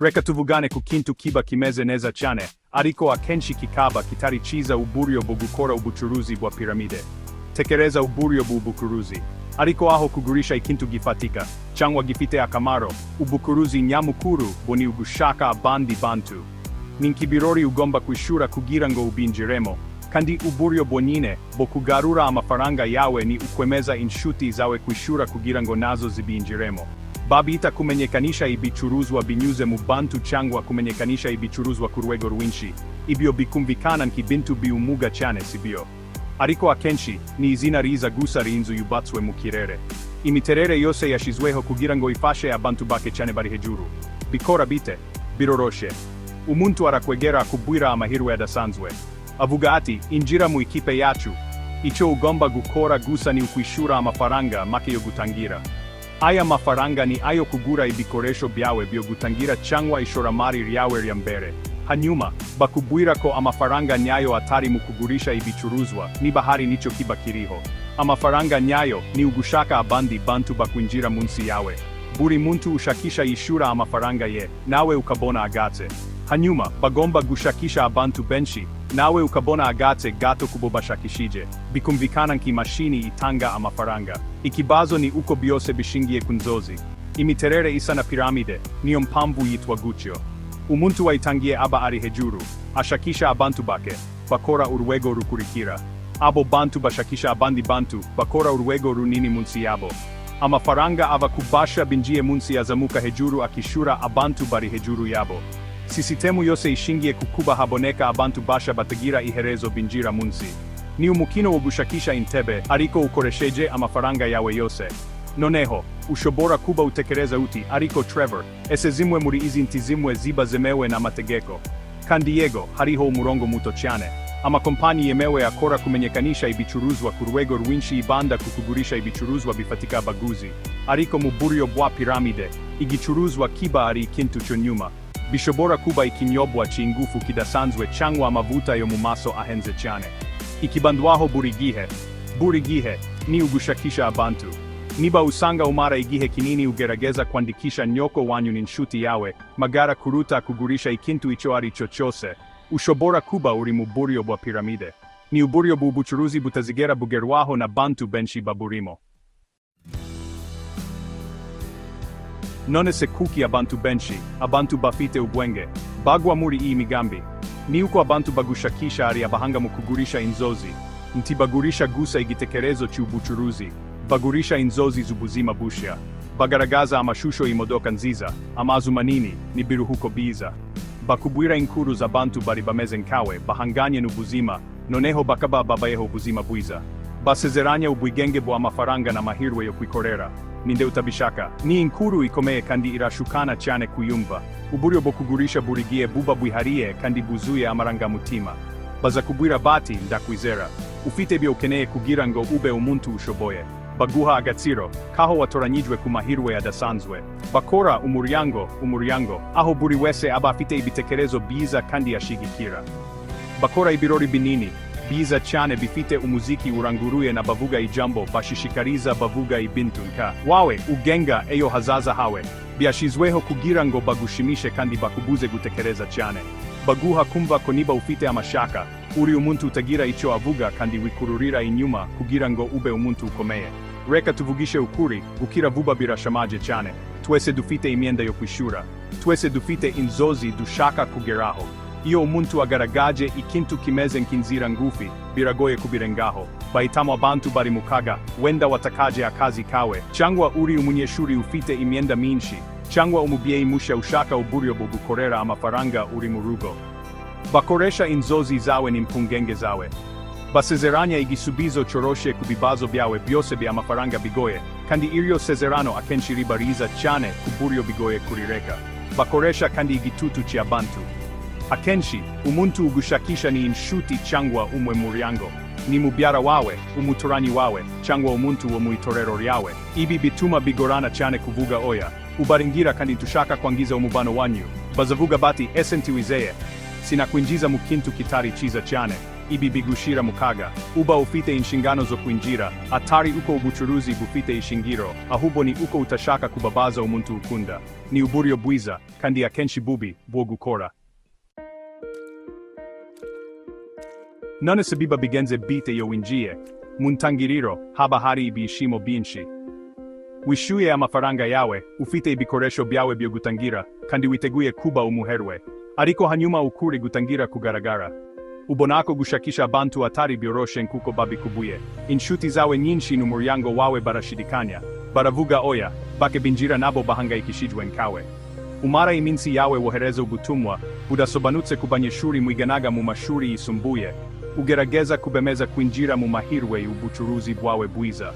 Reka tuvugane ku kintu kiba kimeze neza cyane, ariko akenshi kikaba kitari cyiza: uburyo bwo gukora ubucuruzi bwa piramide. Tekereza uburyo bw'ubucuruzi. Ariko aho kugurisha ikintu gifatika cyangwa gifite akamaro, ubucuruzi nyamukuru bwo ni ugushaka abandi bantu. Ni nk'ibirori ugomba kwishura kugira ngo ubinjiremo, kandi uburyo bwonyine bwo kugarura amafaranga yawe ni ukwemeza inshuti zawe kwishura kugira ngo nazo zibinjiremo. Babita kumenyekanisha ibicuruzwa binyuze mu bantu cyangwa kumenyekanisha ibicuruzwa ku rwego rwinshi. Ibyo bikumvikana nk'ibintu biumuga cyane, sibyo? Ariko akenshi ni izina riza gusa ry'inzu yubatswe mu kirere. Imiterere yose yashizweho kugira ngo ifashe abantu bake cyane bari hejuru. Bikora bite? Biroroshe. Umuntu arakwegera akubwira amahirwe adasanzwe. Avuga ati, injira mu ikipe yacu. Icyo ugomba gukora gusa ni ukwishura amafaranga make yo gutangira. Aya mafaranga ni ayo kugura ibikoresho byawe byo gutangira cyangwa ishoramari ryawe rya mbere. Hanyuma, bakubwira ko amafaranga nyayo atari mu kugurisha ibicuruzwa, niba hari nicyo kiba kiriho. Amafaranga nyayo ni ugushaka abandi bantu bakwinjira munsi yawe. Buri muntu ushakisha yishura amafaranga ye, nawe ukabona agatse. Hanyuma, bagomba gushakisha abantu benshi, nawe ukabona agatse gato kubo bashakishije. Bikumvikana nk'imashini itanga amafaranga. Ikibazo ni uko byose bishingiye ku nzozi. Imiterere isa na piramide, niyo mpamvu yitwa gutyo. Umuntu wayitangiye aba ari hejuru, ashakisha abantu bake, bakora urwego rukurikira. Abo bantu bashakisha abandi bantu, bakora urwego runini munsi yabo. Amafaranga ava kubasha binjiye munsi yazamuka hejuru akishura abantu bari hejuru yabo. Sisitemu yose ishingiye kukuba haboneka abantu basha batagira iherezo binjira munsi. Ni umukino wo gushakisha intebe, ariko ukoresheje amafaranga yawe yose. Noneho, ushobora kuba utekereza uti, ariko Trevor, ese zimwe muri izi nti zimwe ziba zemewe n'amategeko. Kandi yego, hariho umurongo muto cyane. Amakompani yemewe akora kumenyekanisha ibicuruzwa ku rwego rwinshi ibanda ku kugurisha ibicuruzwa bifatika abaguzi. Ariko mu buryo bwa piramide, igicuruzwa kiba ari ikintu cyo nyuma. Bishobora kuba ikinyobwa cy'ingufu kidasanzwe cyangwa amavuta yo mu maso ahenze cyane. Ikibandwaho buri gihe ni ugushakisha abantu. Niba usanga umara igihe kinini ugerageza kwandikisha nyoko wanyu n'inshuti yawe, magara kuruta kugurisha ikintu icyo ari cyo cyose, ushobora kuba uri mu buryo bwa piramide. Ni uburyo bw'ubucuruzi butazigera bugerwaho na bantu benshi baburimo. None se kuki abantu benshi, abantu bafite ubwenge, bagwa muri iyi migambi? Ni uko abantu bagushakisha ari abahanga mu kugurisha inzozi. Ntibagurisha gusa igitekerezo cy'ubucuruzi, bagurisha inzozi z'ubuzima bushya. Bagaragaza amashusho y'imodoka nziza, amazu manini, n'ibiruhuko biza. Bakubwira inkuru z'abantu bari bameze nkawe, bahanganye n'ubuzima, noneho bakaba babayeho ubuzima bwiza. Basezeranya ubwigenge bw'amafaranga n'amahirwe yo kwikorera. Ninde utabishaka? Ni inkuru ikomeye kandi irashukana cyane kuyumva. Uburyo bwo kugurisha buri gihe buba bwihariye kandi bwuzuye amarangamutima. Baza kubwira bati, ndakwizera. Ufite ibyo ukeneye kugira ngo ube umuntu ushoboye. Baguha agaciro, kaho watoranyijwe ku mahirwe adasanzwe. Bakora umuryango, aho buri wese aba afite ibitekerezo biza kandi yashigikira. Bakora ibirori binini, biza cyane bifite umuziki uranguruye na bavuga ijambo bashishikariza bavuga ibintu nka wawe ugenga eyo hazaza hawe. Byashizweho kugira ngo bagushimishe kandi bakubuze gutekereza cyane. Baguha kumva ko niba ufite amashaka, uri umuntu utagira icyo avuga kandi wikururira inyuma kugira ngo ube umuntu ukomeye. Reka tuvugishe ukuri, gukira vuba birashamaje cyane. Twese dufite imyenda yo kwishura. Twese dufite inzozi dushaka kugeraho. Iyo umuntu agaragaje ikintu kimeze nk'inzira ngufi, biragoye kubirengaho. Bahitamo abantu bari mu kaga, wenda watakaje akazi kawe, cyangwa uri umunyeshuri ufite imyenda myinshi, cyangwa umubyeyi mushya ushaka uburyo bwo gukorera amafaranga uri mu rugo. Bakoresha inzozi zawe n'impungenge zawe. Basezeranya igisubizo cyoroshe ku bibazo byawe byose by'amafaranga bigoye, kandi iryo sezerano akenshi riba riza cyane ku buryo bigoye kurireka. Bakoresha kandi igitutu cy'abantu. Akenshi, umuntu ugushakisha ni inshuti cyangwa umuryango. Ni mubyara wawe, umuturanyi wawe, cyangwa umuntu wo mu itorero ryawe. Ibi bituma bigorana cyane kuvuga oya. Ubaringira kandi tushaka kwangiza umubano wanyu. Bazavuga bati, ese ntiwizeye. Sinakwinjiza mu kintu kitari cyiza cyane. ibi bigushira mu kaga. Uba ufite inshingano zo kwinjira, atari uko ubucuruzi bufite ishingiro, ahubwo ni uko utashaka kubabaza umuntu ukunda. Ni uburyo bwiza, kandi akenshi bubi, bwo gukora. None sabiba bigenze bite yo winjiye. Mu ntangiriro, haba hari ibyishimo byinshi. Wishyuye amafaranga yawe, ufite ibikoresho byawe byo gutangira, kandi witeguye kuba umuherwe. Ariko hanyuma ukuri gutangira kugaragara. Ubona ko gushakisha abantu atari byoroshe nkuko babikubuye. Inshuti zawe nyinshi n'umuryango wawe barashidikanya. Baravuga oya, bake binjira nabo bahangayikishijwe nkawe. Umara iminsi yawe wohereza ubutumwa, budasobanutse ku banyeshuri mwiganaga mu mashuri yisumbuye. Ugerageza kubemeza kwinjira mu mahirwe y'ubucuruzi bwawe bwiza.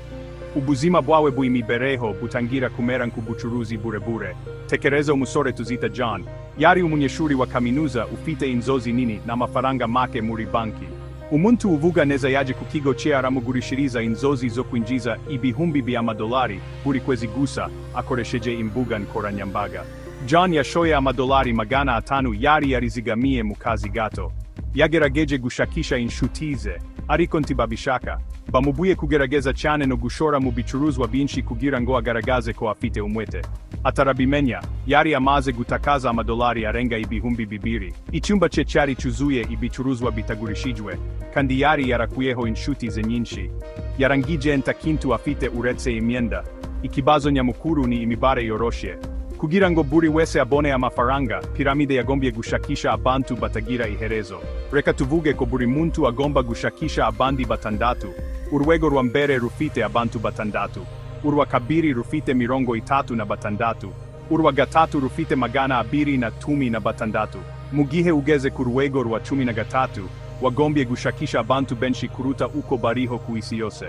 Ubuzima bwawe bw'imibereho butangira kumera nk'ubucuruzi burebure. Tekereza umusore tuzita John. Yari umunyeshuri wa kaminuza ufite inzozi nini n'amafaranga make muri banki. Umuntu uvuga neza yaje ku kigo cye aramugurishiriza inzozi zo kwinjiza ibihumbi by'amadolari buri kwezi gusa akoresheje imbuga nkoranyambaga. John yashoye amadolari 500 yari yarizigamiye mu kazi gato. Yagerageje gushakisha inshuti ze, ariko ntibabishaka. Bamubuye kugerageza cyane no gushora mu bicuruzwa byinshi kugira ngo agaragaze ko afite umwete. Atarabimenya, yari amaze gutakaza amadolari arenga ibihumbi 200. Icyumba cye cyari cyuzuye ibicuruzwa bitagurishijwe, kandi yari yarakuyeho inshuti ze nyinshi. Yarangije nta kintu afite uretse imyenda. Ikibazo nyamukuru ni imibare yoroshe. Kugira ngo buri wese abone amafaranga, piramide yagombye gushakisha abantu batagira iherezo. Reka tuvuge ko buri muntu agomba gushakisha abandi batandatu. Urwego rwa mbere rufite abantu batandatu. Urwa kabiri rufite 36. Urwa gatatu rufite 216. Mu gihe ugeze ku rwego rwa 13, wagombye gushakisha abantu benshi kuruta uko bariho ku isi yose.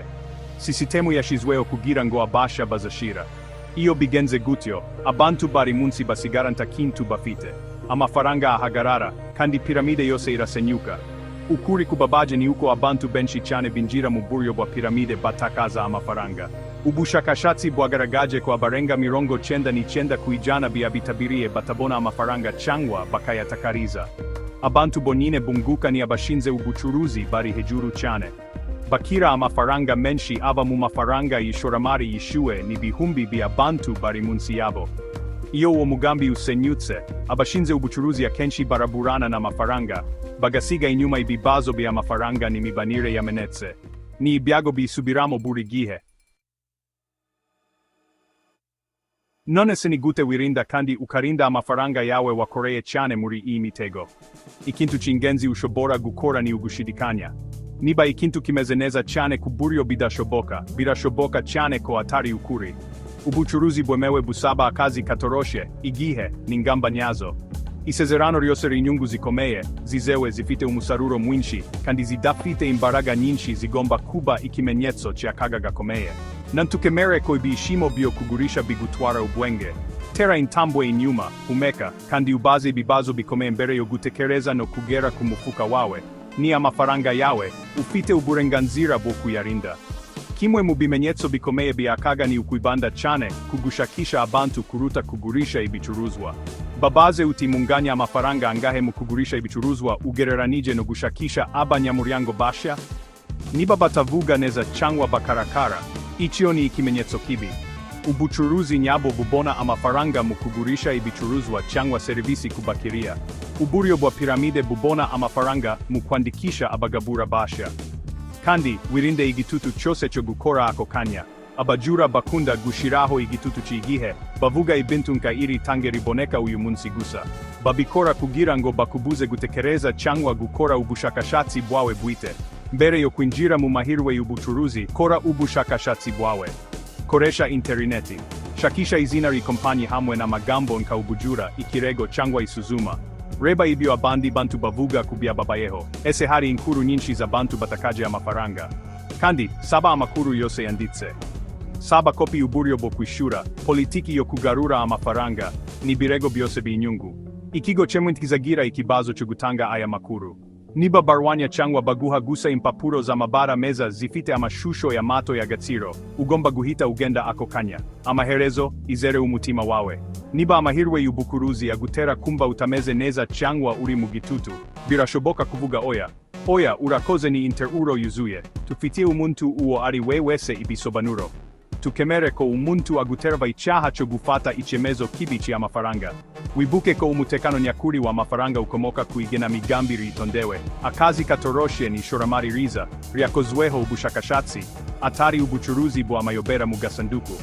Sisitemu yashizweho kugira ngo abasha bazashira. Iyo bigenze gutyo, abantu bari munsi basigara nta kintu bafite. Amafaranga ahagarara, kandi piramide yose irasenyuka. Ukuri kubabaje ni uko abantu benshi cyane binjira mu buryo bwa piramide batakaza amafaranga. Ubushakashatsi bwagaragaje ko abarenga 99% by'abitabiriye batabona amafaranga cyangwa bakayatakariza. Abantu bonyine bunguka ni abashinze ubucuruzi bari hejuru cyane. Bakira amafaranga menshi aba mu mafaranga y'ishoramari yishyuwe n'ibihumbi by'abantu bari munsi yabo. Iyo uwo mugambi usenyutse, abashinze ubucuruzi akenshi baraburana n'amafaranga, bagasiga inyuma ibibazo by'amafaranga n'imibanire yamenetse. Ni ibyago bisubiramo buri gihe. None se ni gute wirinda kandi ukarinda amafaranga yawe wakoreye cyane muri iyi mitego? Ikintu cy'ingenzi ushobora gukora ni ugushidikanya. Niba ikintu kimeze neza cyane ku buryo birashoboka cyane ko atari ukuri. Ubucuruzi bwemewe busaba akazi katoroshe, igihe, n'ingamba nyazo. Isezerano ryose rinyungu zikomeye, zizewe zifite umusaruro mwinshi, kandi zidafite imbaraga nyinshi zigomba kuba ikimenyetso cy'akaga gakomeye. Nantukemere ko ibyishimo byo kugurisha bigutwara ubwenge. Tera intambwe inyuma, humeka, kandi ubaze ibibazo bikomeye mbere yo gutekereza no kugera ku mufuka wawe. Ni amafaranga yawe, ufite uburenganzira bwo kuyarinda. Kimwe mu bimenyetso bikomeye by'akaga ni ukwibanda cyane kugushakisha abantu kuruta kugurisha ibicuruzwa. Babaze uti munganya amafaranga angahe mu kugurisha ibicuruzwa ugereranije no gushakisha abanyamuryango basha? Niba batavuga neza cyangwa bakarakara, icyo ni ikimenyetso kibi. Ubucuruzi nyabo bubona amafaranga mu kugurisha ibicuruzwa cyangwa serivisi ku bakiriya. Uburyo bwa piramide bubona amafaranga mu kwandikisha abagabura basha. Kandi wirinde igitutu cyose cyo gukora ako kanya. Abajura bakunda gushiraho igitutu cy'igihe, bavuga ibintu nka iri tange riboneka uyu munsi gusa. Babikora kugira ngo bakubuze gutekereza cyangwa gukora ubushakashatsi bwawe bwite. Mbere yo kwinjira mu mahirwe y'ubucuruzi, kora ubushakashatsi bwawe. Koresha interineti. Shakisha izina ry'ikompanyi hamwe n'amagambo nka ubujura, ikirego cyangwa isuzuma. Reba ibyo abandi bantu bavuga kubyababayeho. Ese hari inkuru nyinshi z'abantu batakaje amafaranga. Kandi, saba amakuru yose yanditse. Saba kopi y'uburyo bwo kwishyura, politiki yo kugarura amafaranga, n'ibirego byose by'inyungu. Ikigo cyemwe kizagira ikibazo cyo gutanga aya makuru. Niba barwanya cyangwa baguha gusa impapuro z'amabara meza zifite amashusho y'amato y'agaciro, ugomba guhita ugenda ako kanya. Amaherezo, izere umutima wawe. Niba amahirwe y'ubucuruzi agutera kumva utameze neza cyangwa uri mu gitutu, birashoboka kuvuga oya. Oya, urakoze ni interuro yuzuye. Tufitie umuntu uwo ari we wese ibisobanuro. Tukemere ko umuntu aguterva icyaha cyo gufata icyemezo kibi cy'amafaranga. Wibuke ko umutekano nyakuri w'amafaranga ukomoka ku igenamigambi ritondewe. Akazi katoroshe ni ishoramari riza, ryakozweho ubushakashatsi, atari ubucuruzi bw'amayobera mu gasanduku.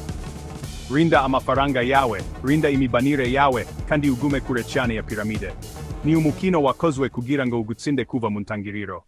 Rinda amafaranga yawe, rinda imibanire yawe, kandi ugume kure cyane ya piramide. Ni umukino wakozwe kugira ngo ugutsinde kuva mu ntangiriro.